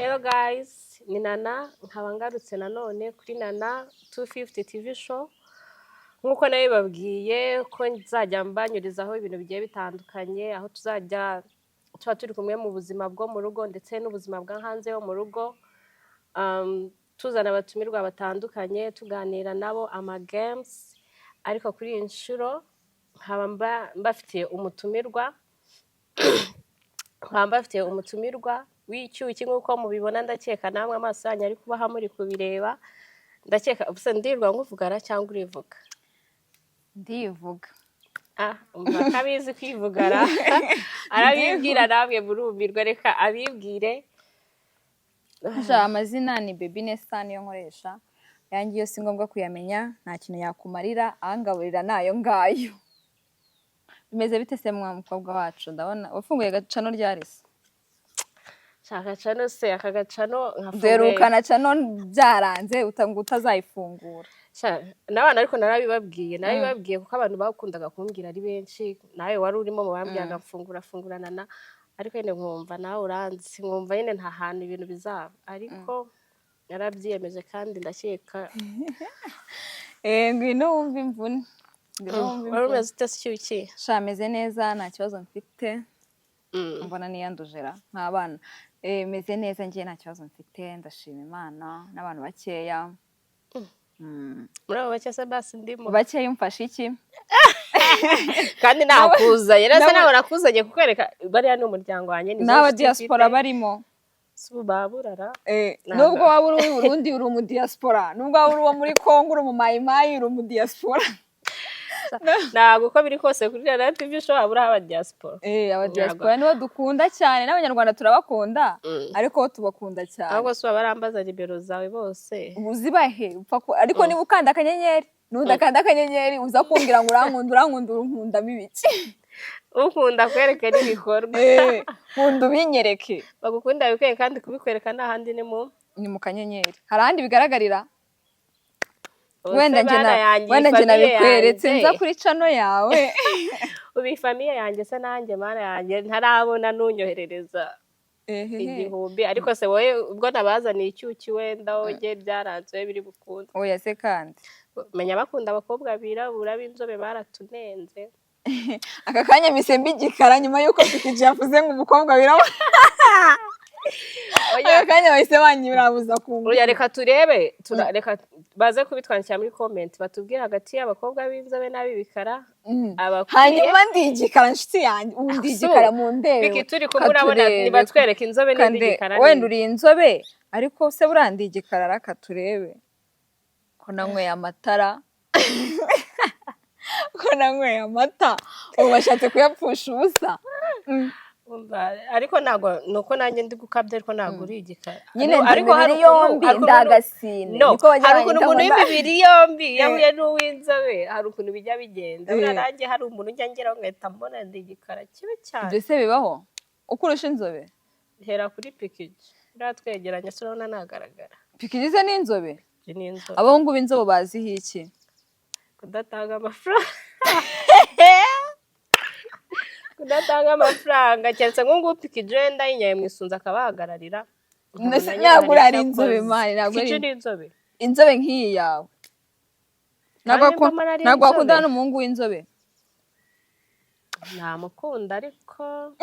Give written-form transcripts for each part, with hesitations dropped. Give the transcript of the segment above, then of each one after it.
Hello guys, ni Nana nkaba ngarutse nanone kuri Nana 250 TV show. Nkuko nawe babwiye ko nzajya mbanyurizaho ibintu bigiye bitandukanye, aho tuzajya tuba turi kumwe mu buzima bwo mu rugo ndetse n'ubuzima bwa hanze yo mu rugo. Tuzana abatumirwa batandukanye tuganira nabo ama games, ariko kuri iyi nshuro nkaba mbafitiye umutumirwa w'icyo nkuko mubibona, ndakeka namwe amaso yanyu ari kubaha muri kubireba. Ndakeka ubuse ndirwa nkuvugara cyangwa urivuga? Ndivuga. Umva kabizi kwivugara. Arabibwira namwe murumirwa, reka abibwire. Amazina ni baby nessa niyo nkoresha. Yangi yo si ngombwa kuyamenya, nta kintu yakumarira, ahangaburira nayo ngayo. Bimeze bite se mwa mukobwa wacu? Ndabona wafunguye gacano ryarese. Shaka cano se akagacano nkafunguye. Derukana cano byaranze utazayifungura. N'abana ariko narabibabwiye kuko abantu bakundaga kumbwira ari benshi, nawe wari urimo mu bambyaga mfungura Nana, ariko nyine nkumva nawe uranzi, nkumva nyine nta hantu ibintu bizaba, ariko yarabyiyemeje kandi ndakeka ngwino wumva imvune. Wari umeze ute cyuki? Shameze neza, nta kibazo mfite. Mbona niyandujera nk'abana. Meze neza, ngiye nta kibazo mfite, ndashima Imana n'abantu bakeya. Muri abo bake se basi ndimo. Bakeya umfashe iki? Kandi nakuzanye, nase nawe nakuzanye kukwereka bariya ni umuryango wanjye, ni n'aba diaspora barimo. Subaburara. Nubwo waba uri Burundi uri mu diaspora, nubwo waba uri muri Kongo uri mu Mayimayi uri mu diaspora. Ntabwo uko biri kose kuri Nana TV show abura aba diaspora. Aba diaspora nibo dukunda cyane, n'abanyarwanda turabakunda, ariko tubakunda cyane. Ahubwo so barambaza libero zawe bose. Uzibahe ariko niba ukanda akanyenyeri, nudakanda akanyenyeri uza kumbwira ngo urankunda mibiki. Ukunda kwerekana ibikorwa. Nkunda ubinyereke. Bagukunda bikwe kandi kubikwereka n'ahandi ni mu kanyenyeri. Harandi bigaragarira. Wenda nje nabikweretse nza kuri cano yawe. Ubi famille yanjye se nanjye mana yanjye ntarabona nunyoherereza igihumbi, ariko se wowe ubwo nabazaniye icyuki wenda woge byaranzwe biri bukunda. Oya se kandi menya bakunda abakobwa birabura b'inzobe baratunenze. Aka kanya mise mbigikara nyuma yuko tukije yavuze ngo umukobwa birabura. Oya kanya bahise banyurabuza kumva. Oya reka turebe, reka baze kubitwandikira muri comment batubwira hagati y'abakobwa b'inzobe n'abibikara hanyuma ndigikara nshuti yanjye, ndigikara mu ndebe. Biki turi kumurabona nibatwereka inzobe n'indigikara. Wenda uri inzobe ariko se burandigikara raka turebe ko nanyweye amatara. Ko nanyweye amata ubashatse kuyapfusha ubusa. Ariko nago nuko nanjye ndi gukabya, ariko nago uri igikara. Ariko hari yombi ndagasine. Niko hari ukuntu umuntu w'imibiri yombi yahuye n'uw'inzobe, hari ukuntu bijya bigenda. Nanjye hari umuntu ujya ngeraho ngahita mbona ndi igikara kibe cyane. Mbese bibaho ukurusha inzobe? Hera kuri pikiji ratwegeranya surabona nagaragara. Pikiji ze ni inzobe? Ni inzobe. Abahungu b'inzobe baziho iki? Kudatanga amafaranga. Kudatanga amafaranga cyane ngo pikiji wenda yinyaye mwisunza akabahagararira. Ntabwo ari inzobe mani, ntabwo ari inzobe. Inzobe nk'iyi yawe. Ntabwo akunda n'umuhungu w'inzobe. Namukunda ariko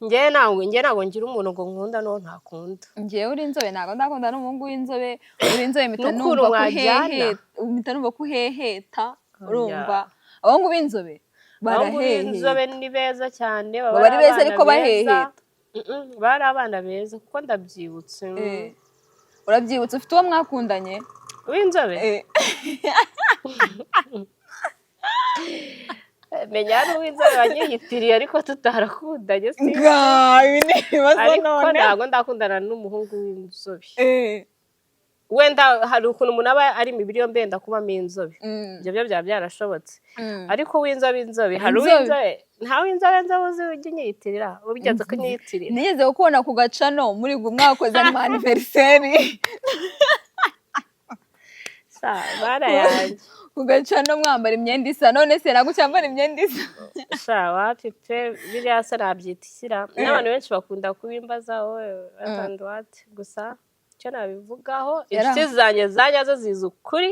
njye ntabwo ngira umuntu ngo nkunda no ntakunda. Njye uri inzobe ntabwo ndakunda n'umuhungu w'inzobe. Uri inzobe mpita numva kuheheta, urumva? Abahungu b'inzobe baraheheta. Inzobe ni beza cyane, baba ari beza ariko baheheta. Bari abana beza kuko ndabyibutse. Urabyibutse ufite uwo mwakundanye w'inzobe? Menya ari uw'inzobe wanyihitiriye ariko tutarakundanye. Ariko ntabwo ndakundana n'umuhungu w'inzobe. Wenda hari ukuntu umuntu aba ari imibiri yombi yenda kubamo inzobe, ibyo byo byaba byarashobotse. Ariko w'inzobe hari uw'inzobe, nta w'inzobe uzi ujya unyiyitirira, ubigeze kunyiyitirira. Nigeze kubona ku gacano muri mwakoze anniversaire. Bara yanjye ugaca no mwambara imyenda isa none se ntabwo cyambara imyenda isa sha wapi pe biriya se nabyita ishyira n'abantu benshi bakunda kubimbaza wowe watandwate gusa icyo nabivugaho inshuti zanjye zanyazo zizi ukuri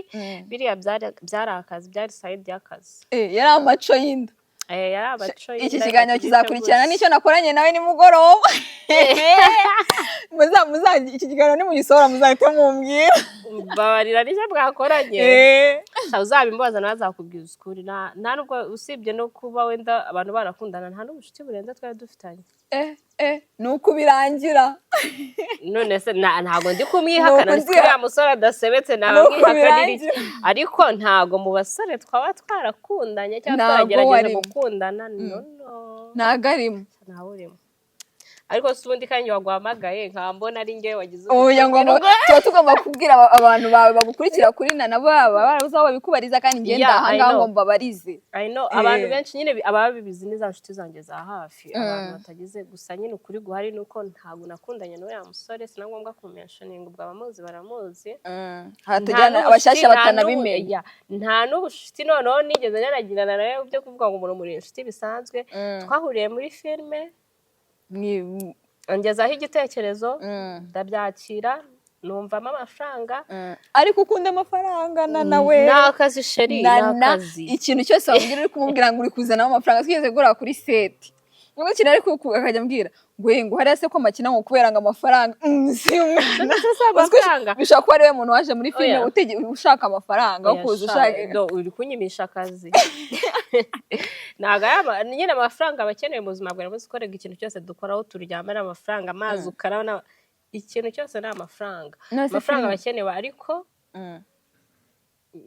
biriya byari akazi byari sayidi y'akazi yari amaco y'inda yari amaco y'inda iki kiganiro kizakurikirana n'icyo nakoranye nawe nimugoroba iki kiganiro nimugisohora muzahita mumbwira babarira n'icyo bwakoranye uzabimbaza nawe azakubwiza ukuri nta nubwo usibye no kuba wenda abantu barakundana nta n'ubucuti burenze twari dufitanye ni uko birangira none se ntabwo ndi kumwihakana uriya musore adasebetse ntabamwihakanira ariko ntabwo mu basore twaba twarakundanye cyangwa twaragerageza gukundana ntabwo arimo ntawe urimo ariko si ubundi kandi waguhamagaye nkaba mbona ari njyewe wagize tuba tugomba kubwira abantu bawe bagukurikira kuri nabo barabuze aho babikubariza kandi ngenda aha ngaha ngo mbabarize abantu benshi nyine ababa bibizi ni za nshuti zanjye za hafi abantu batagize gusa nyine ukuri guhari ni uko ntabwo nakundanye n'uriya musore si na ngombwa kumenshoninga ubwo abamuzi baramuzi hatujyana abashyashya batanabimenya nta n'ubucuti noneho nigeze naragirana nawe byo kuvuga ngo umuntu muri inshuti bisanzwe twahuriye muri filime ngezaho igitekerezo ndabyakira numvamo amafaranga ariko ukunda amafaranga nawe ni akazi sheri ni akazi ikintu cyose wabwira uri kumubwira ngo uri kuzanamo amafaranga twigeze gura kuri seti nubwo ikintu ariko akajya ambwira ngo hariya se ko makina ngo kubera ngo amafaranga si umwana bishobora kuba ari we muntu waje muri filime ushaka amafaranga ukuza ushaka uri kunyimisha akazi nyine amafaranga aba akenewe mu buzima bwawe ukorega ikintu cyose dukoraho turyamana amafaranga amazi ukarabona ikintu cyose ni amafaranga aba akenewe ariko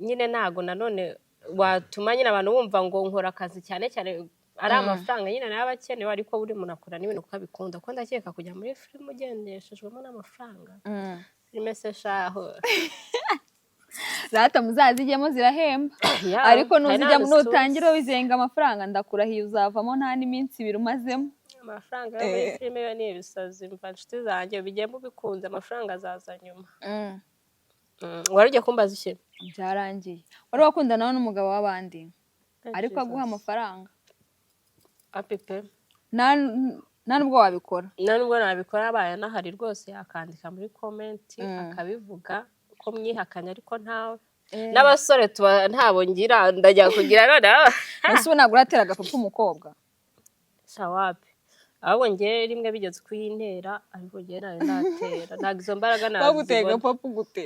nyine ntabwo nanone watuma nyine abantu bumva ngo nkora akazi cyane cyane ari amafaranga nyine nayo aba akenewe ariko buri muntu akora n'ibintu kuko abikunda kuko ndakeka kujya muri filime ugendeshejwemo n'amafaranga filime se shaho rata muzazijyemo zirahemba ariko nutangira wizenga amafaranga ndakurahiye uzavamo nta n'iminsi ibiri umazemo amafaranga yo muri filime yo ni ibisazi mva inshuti zanjye bigenda ubikunze amafaranga azaza nyuma wari ugiye kumbaza iki byarangiye wari wakundana n'umugabo w'abandi ariko aguha amafaranga apepe nta nubwo wabikora nta nubwo nabikora abaye anahari rwose yakandika muri komenti akabivuga ko mwihakanye ariko ntawe n'abasore tuba ntabo ngira ndajya kugira noneho ese ubu ntabwo uratera agapapa umukobwa sawapi ahubwo njye rimwe bigeze kuyintera ariko njye nawe ndatera ntabwo izo mbaraga nazibona baguteye agapapa gute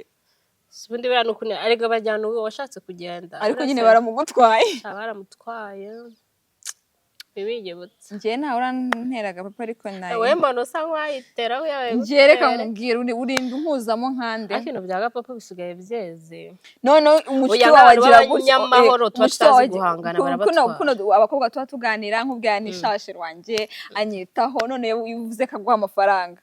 ubundi biriya ni ukuntu ariko bajyana uwo washatse kugenda ariko nyine baramugutwaye baramutwaye bibigibutse njye ntawe urantera agapapa ariko nawe wowe mbona usa nk'uwayiteraho yabaye njye reka nkubwire urinda umpuzamo nkande ariko ibintu bya gapapa bisigaye byeze none umushito wawe agira gutya nyamahoro tuba tutazi guhangana barabatwara abakobwa tuba tuganira nkubwira n'ishashe rwanjye anyitaho none uvuze kaguha amafaranga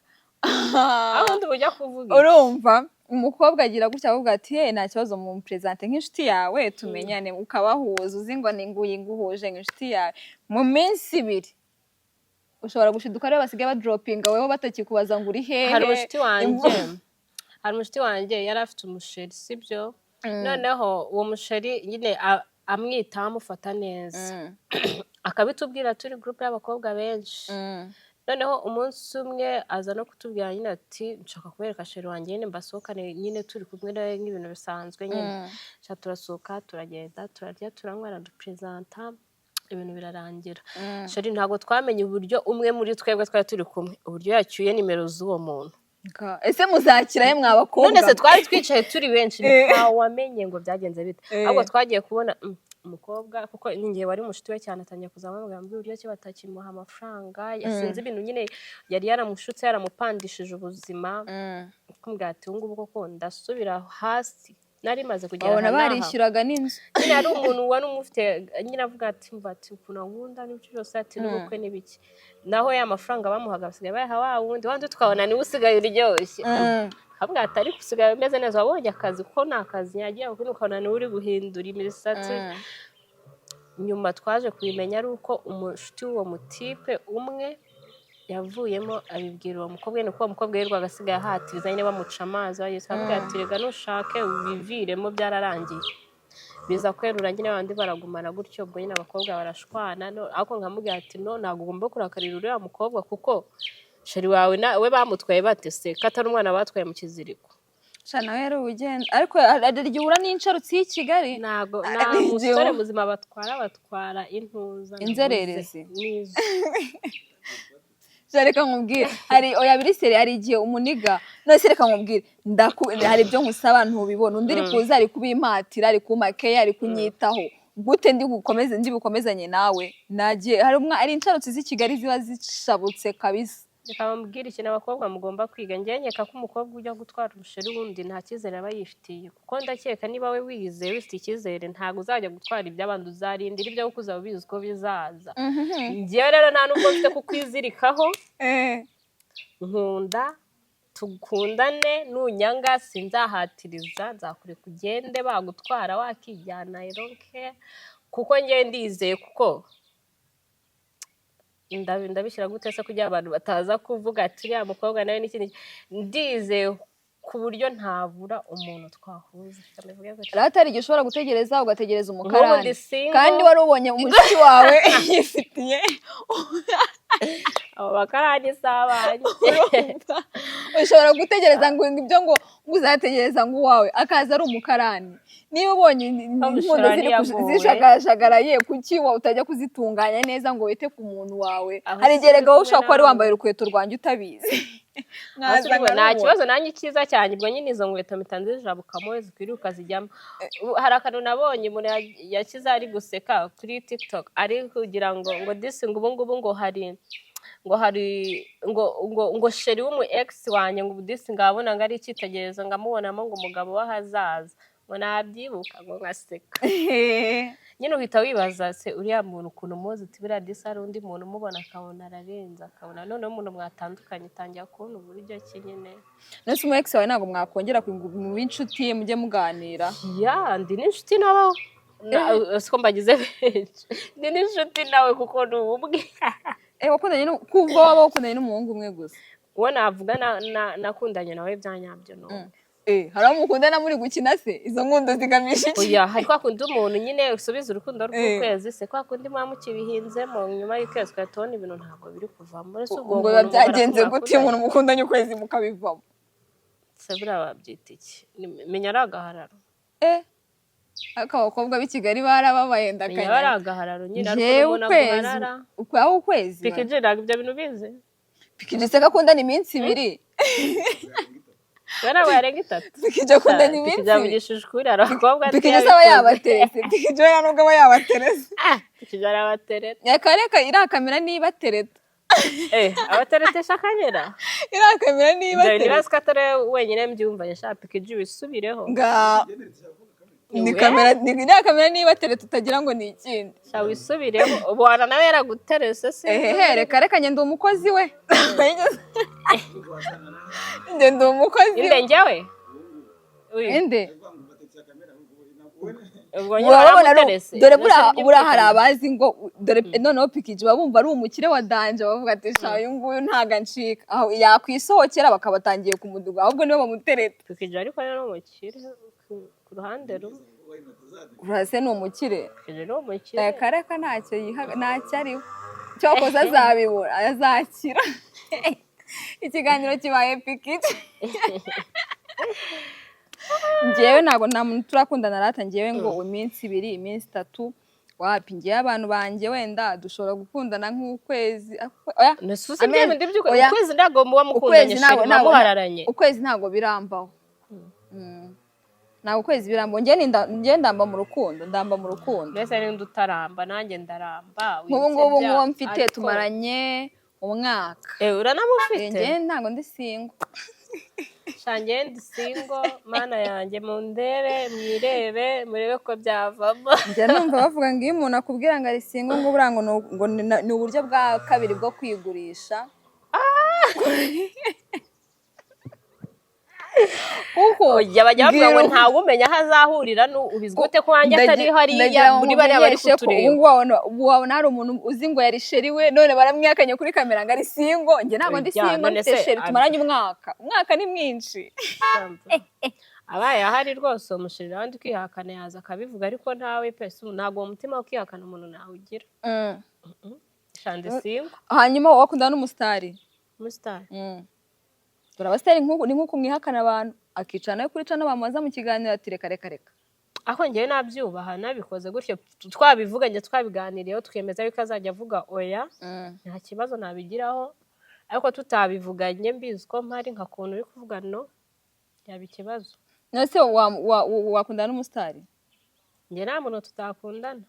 aho undi ujya kuvuga urumva umukobwa agira gutya avuga ati nta kibazo mu presente nk'inshuti yawe tumenyane ukabahuza uzi ngo ni nguye nguhuje nk'inshuti yawe mu minsi ibiri ushobora gushiduka rero basigaye badropinga weho batakikubaza ngo uri hehe hari umushuti wanjye yari afite umusheri sibyo noneho uwo musheri nyine amwitaho amufata neza akabitubwira turi groupe y'abakobwa benshi noneho umunsi umwe aza no kutubwira nyine ati nshaka kubereka sheri wanjye nyine mbasohokane nyine turi kumwe nawe nk'ibintu bisanzwe nyine turasohoka turagenda turarya turanywa aradupresenta ibintu birarangira sheri ntabwo twamenye uburyo umwe muri twebwe twari turi kumwe uburyo yacyuye nimero z'uwo muntu ese muzakirayo mwabakobwa none se twari twicaye turi benshi ntawamenye ngo byagenze bite ahubwo twagiye kubona umukobwa kuko ningiye wari umushuti we cyane atangiye kuzamubwira ngo uburyo ki batakimuha amafaranga yasinze ibintu nyine yari yaramushutse yaramupandishije ubuzima kumbwira ati ubu ngubu koko ndasubira hasi nari maze kugera hano barishyuraga n'inzu nyine ari umuntu wari umufite nyine avuga ati mva ati ukuntu nkunda n'ibyo byose ati n'ubukwe n'ibiki naho ya mafaranga bamuhaga basigaye bayaha wa wundi wandi tukabona niwe usigaye uryoshye avuga ati ariko usigaye umeze neza wabonye akazi kuko nta kazi nyagiye kuko ukabona niwe uri guhindura imisatsi nyuma twaje kubimenya ari uko umushuti w'uwo mutipe umwe yavuyemo abibwira uwo mukobwa nuko uwo mukobwa yirirwaga asigaye ahatiriza nyine bamuca amazi bageze avuga ati rega nushake ubiviremo byararangiye biza kwerura nyine abandi baragumana gutyo ubwo nyine abakobwa barashwana ariko nkamubwira ati no ntabwo ugomba kurakarira uriya mukobwa kuko sheri wawe we bamutwaye bate se ko atari umwana batwaye mu kiziriko nawe yari ugenda ariko araryohura n'insharutsi y'i Kigali ntabwo nta musore muzima batwara intuza inzererezi n'izo reka nkubwire hari oya biriseri hari igihe umuniga nose reka nkubwire hari ibyo nkusaba ntubibona undi ari kuza ari kubimpatira ari kumakeya ari kunyitaho gute ndi bukomezanye nawe nagiye hari insharutsi z'i Kigali ziba zishabutse kabisa reka mbwira ikintu abakobwa mugomba kwiga njye nkeka ko umukobwa ujya gutwara urusheri wundi nta cyizere aba yifitiye kuko ndakeka niba we wizeye wifite icyizere ntabwo uzajya gutwara iby'abandi uzarindira ibyo kuko uzaba ubizi ko bizaza njyewe rero nta nubwo mfite kukwizirikaho nkunda tukundane nunyanga sinzahatiriza nzakureka ugende bagutwara wakijyana ironke kuko njye ndizeye kuko ndabishyira gute se kugira abantu bataza kuvuga ati uriya mukobwa nawe n'ikindi ndizeye ku buryo ntabura umuntu twahuza rero atari igihe ushobora gutegereza ugategereza umukarani kandi wari ubonye umushiki wawe yifitiye abo bakarani sabanye ushobora gutegereza ngo ibyo ngo uzategereza ngo uwawe akaza ari umukarani niba ubonye inkondo zishagashagaraye kuki wowe utajya kuzitunganya neza ngo wite ku muntu wawe hari igihe rega wowe ushobora kuba wari wambaye urukweto rwanjye utabizi nta kibazo nanjye icyiza cyane ubwo nyine izo nkweto mpita nzijabukamo zikwiriye ukazijyamo hari akantu nabonye umuntu yakize ari guseka kuri TikTok ari kugira ngo disi ngo ubungubu ngo ngo sheri w'umu ex wanjye ngo disi ngabona ngo ari icyitegererezo ngamubonamo ngo umugabo w'ahazaza ngo nabyibuka ngo ngaseka nyine uhita wibaza se uriya muntu ukuntu muzi uti biriya disi hari undi muntu umubona akabona ararenze akabona noneho umuntu mwatandukanye utangira kubona uburyo ki nyine nese umu ex wawe ntabwo mwakongera mu b'inshuti mujye muganira ndi n'inshuti nawe siko mbagize benshi ndi n'inshuti nawe kuko ni ubumwe kuva waba wakundanye n'umuhungu umwe gusa uwo navuga nakundanye nawe bya nyabyo no hari aho mukundana muri gukina se izo nkundo zigamisha iki oya hari kwa kundi umuntu nyine usubiza urukundo rw'ukwezi se kwa kundi mwa mukibihinzemo nyuma y'ukwezi tubona ibintu ntabwo biri kuvamo ngo biba byagenze gute umuntu mukundanye ukwezi mukabivamo se buriya wabyita iki menya ari agahararo ariko abakobwa b'i Kigali barababaye ndakanya ari agahararo nyine ariko umuntu aguharara aho ukwezi pikije ntabwo ibyo bintu bize pikije se gakundana iminsi ibiri Bana warenga 3. Pikije kundana iminsi. Pikije avugishije ukuri abakobwa ati. Pikije saba yabaterese. Pikije nubwo aba yabaterese. Pikije arabatereta. Yakareka irakamera niba tereta. Abateretesha akanyera. Irakamera niba tereta. Niba skatare wenyine mbyumva yashaka Pikije bisubireho. Ni kamera niba tereta utagira ngo ni ikindi. Sha wisubireho. Ubwana nawe yaraguterese se. Reka ndi umukozi we. Ndi umukozi. Inde njyewe? Inde. Dore buriya hari abazi ngo dore noneho Pikije babumva ari umukire wa danje bavuga ati sha uyu nguyu ntaga ncika aho yakwisohokera bakabatangiye kumuduga ahubwo nibo bamutereta. Pikije ariko rero umukire ku ruhande rumwe urase ni umukire Pikije ni umukire kareka ntacyo ariho cyokoza azabibura azakira ikiganiro kibaye Pikije njyewe ntabwo nta muntu turakundana rata njyewe ngo iminsi 2 iminsi 3 wapi njyewe abantu banjye wenda dushobora gukundana nk'ukwezi oya ukwezi ntabwo muba mukundanye muhararanye ukwezi ntabwo birambaho ntabwo ukwezi birambaho njye ndamba mu rukundo mbese n'indi utaramba nanjye ndaramba nk'ubu ngubu nk'uwo mfite tumaranye umwaka uranamufite njye ntabwo ndi singo shange ndi singo mana yanjye mundebe mwirebe murebe ko byavamo njye numva bavuga ngo iyo umuntu akubwira ngo ari singo ngo burango ngo ni uburyo bwa kabiri bwo kwigurisha kuko bajya bavuga ngo ntawe umenya aho azahurira ubizwi ute ko wanjye atari hariya muri bariya bari kutureba ubu wabona hari umuntu uzi ngo yari sheri we none baramwihakanye kuri kamera ngo ari singo njye ntabwo ndi singo mfite sheri tumaranye umwaka ni mwinshi abaye ahari rwose umushirira wandi kwihakana yaza akabivuga ariko ntawe pe ntabwo uwo mutima wo kwihakana umuntu nawugira. Shande singo. Hanyuma wakundana n'umusitari. Umusitari. Turabasitari ni nk'uko mwihakana abantu akicana yo kuri cana bamubaza mu kiganiro ati reka. Ako njyewe nabyubaha nabikoze gutyo twabivuganye twabiganiriyeho twemeza yuko azajya avuga oya nta kibazo nabigiraho ariko tutabivuganye mbizi ko mpari nka kuntu uri kuvuga no yaba ikibazo. Nose wakundana n'umusitari? Njye nta muntu tutakundana.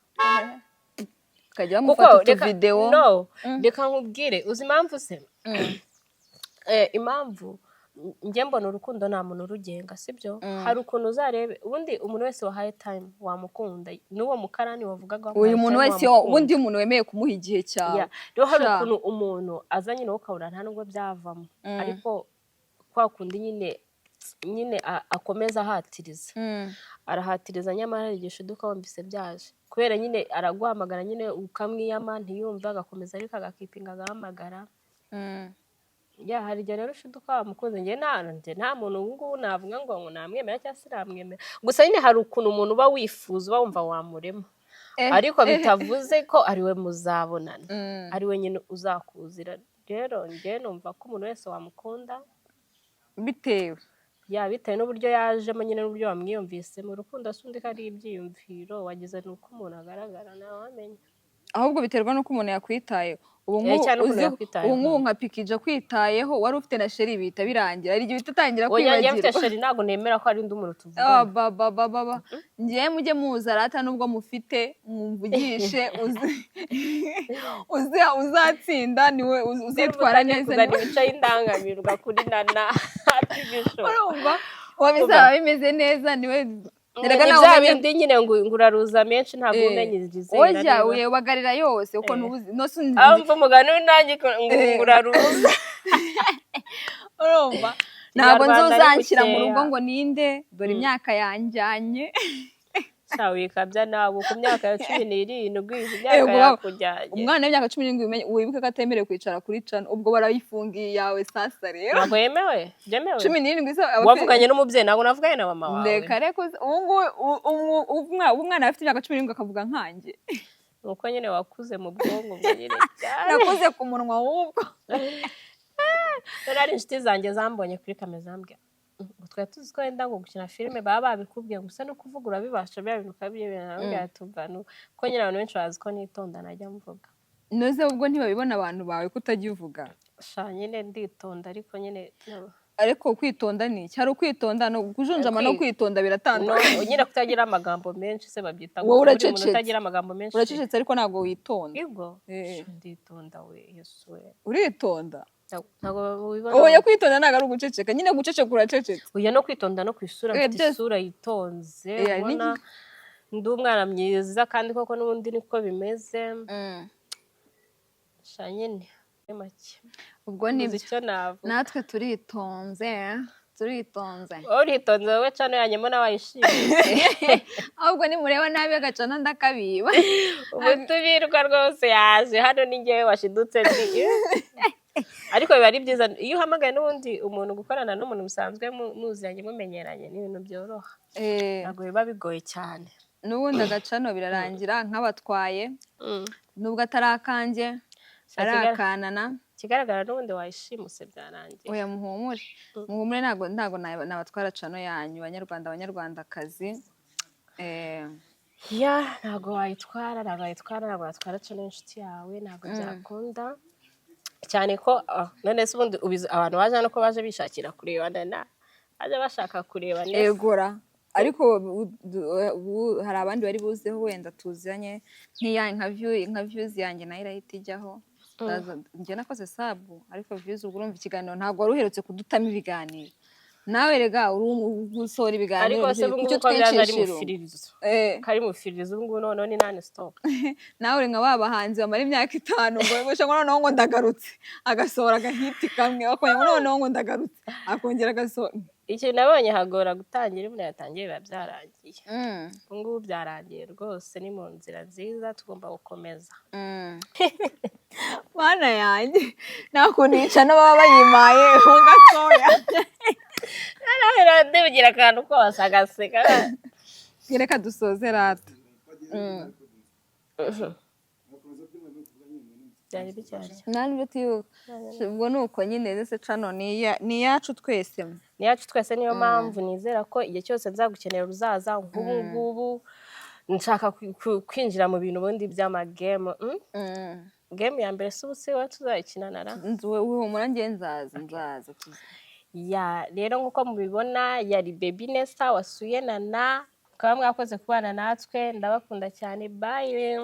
Kajya bamufata video. No, reka nkubwire uzi impamvu se? Impamvu njye mbona urukundo nta muntu urugenga sibyo. Hari ukuntu uzarebe ubundi umuntu wese wahaye time wamukunda n'uwo mukarani wavugaga uyu muntu wese ubundi umuntu wemeye kumuha igihe cyawe. Rero hari ukuntu umuntu azanye no ukabura nta nubwo byavamo ariko kwa kundi nyine akomeza ahatiriza arahatiriza nyamara arigisha duka wambise byaje kubera nyine araguhamagara nyine ukamwiyama ntiyumva agakomeza ariko agakipinga agahamagara. Hari igihe rero ushiduka wamukunze njye nta muntu ubungubu navuga ngo namwemera cyangwa se namwemera gusa nyine hari ukuntu umuntu uba wifuza uba wumva wamurema ariko bitavuze ko ariwe muzabonana ariwe nyine uzakuzira. Rero njye numva ko umuntu wese wamukunda bitewe bitewe n'uburyo yajemo nyine n'uburyo wamwiyumvise mu rukundo asundi ko ari ibyiyumviro wagize nuko umuntu agaragara nawe wamenya ahubwo biterwa nuko umuntu yakwitaye. Ubu nk'ubu nka pikija kwitayeho wari ufite na sheri bihita birangira ari igihe bitatangira kwibagirwa. Oya mfite sheri ntago nemera ko ari undi muntu tuvugana. Ngiye mujye muzarata nubwo mufite mumvugishe uzatsinda niwe uzitwara neza niwe wicaye indangamirwa kuri nana. Urumva wabizaba bimeze neza niwe Ibya bindi nyine ngo uraruza menshi ntabwo umenyirize. Oya uyebagarira yose uko ntubuzi no sunzi. Amva umugani nanjye ngo uraruza. Urumva ntabwo nzozanshyira mu rugo ngo ninde dore imyaka yanjyanye. Wikabya nawe ku myaka ya 17 imyaka yakujyanye. Umwana w'imyaka 17 wibuke ko atemerewe kwicara kuri cana ubwo barayifungiye yawe sasa rero. Ntabwo yemewe? Byemewe? 17 wavuganye n'umubyeyi ntabwo navuganye na mama wawe. Reka umwana afite imyaka 17 akavuga nkanjye. Nuko nyine wakuze mu bwonko nyine cyane. Nakuze ku munwa wubwo. Ari inshuti zanjye zambonye kuri kamera zambwe. Twari tuzi ko wenda ngo gukina filime baba babikubwiye gusa no kuvuga urabibasha bya bintu kabye tuvano ko nyine abantu benshi bazi ko nitonda najya mvuga. Noze ubwo ntibabibona abantu bawe kutajya uvuga. Nyine nditonda ariko nyine ariko kwitonda ni cyari ukwitonda no kujunjama no kwitonda biratandukanye. Nyine kutagira amagambo menshi se babyita ngo umuntu utagira amagambo menshi. Uracecetse ariko ntago witonda. Yego nditonda we Yesu we. Uritonda ntago ubibona. Oya kwitonda ntago ari uguceceka nyine guceceka uracecetse. Oya no kwitonda no kwisura mfite isura yitonze ubona ndi umwana myiza kandi koko n'ubundi niko bimeze. Nyine make ubwo nibyo icyo navuga natwe turitonze. Uritonze wowe cyane yanyemo n'abayishimiye ahubwo nimureba nabi agacana ndakabiba. Ubu tubirwa rwose yaje hano ni njyewe washidutse ariko biba ari byiza iyo uhamagaye n'ubundi umuntu gukorana n'umuntu musanzwe muziranye mumenyeranye n'ibintu byoroha. Ntabwo biba bigoye cyane. N'ubundi agacano birarangira nk'abatwaye nubwo atari akanjye ari akanana. Kigaragara n'ubundi wayishimuse byarangiye. Oya muhumure ntago nabatwara cano yanyu banyarwandakazi. Ntago wayitwara watwara cano inshuti yawe ntago byakunda cyane ko none se ubundi abantu baje no ko baje bishakira kurebana baje bashaka kureba neza. Egora ariko hari abandi bari buzeho wenda tuzanye nka views yanjye nayo irahita ijyaho. Njye nakoze sabu ariko views ubwo urumva ikiganiro ntabwo wari uherutse kudutama ibiganiro nawe rega urusora ibiganiro icyo twinshishiro kari mu firirizo ubu none ni none stop. Nawe uri nka babahanzi bamara imyaka 5 ngo bishe ngo noneho ngo ndagarutse agasora agahiti kamwe akonye ngo noneho ngo ndagarutse akongera agasora. Ikintu nabonye hagora gutangira umuntu yatangiye biba byarangiye. Ngubu byarangiye rwose ni mu nzira nziza tugomba gukomeza. Mana yanjye nakunica no baba bayimaye ho gatoya. Ndibugira akantu kose agaseka. reka dusoze rata. Byari bicyashye. Nani bitiyo ubwo nuko nyine ese cano ni yacu twese. Ni yacu twese, niyo mpamvu nizera ko igihe cyose nzagukenera uzaza. Nk'ubu ngubu nshaka kwinjira mu bintu ubundi by'amagame. Game ya mbere si ubusi wa tuzayikinana ra. Uhumura njye nzaza. Ya rero nk'uko mubibona yari baby Nessa wasuye Nana, mukaba mwakoze kubana natwe, ndabakunda cyane, bye.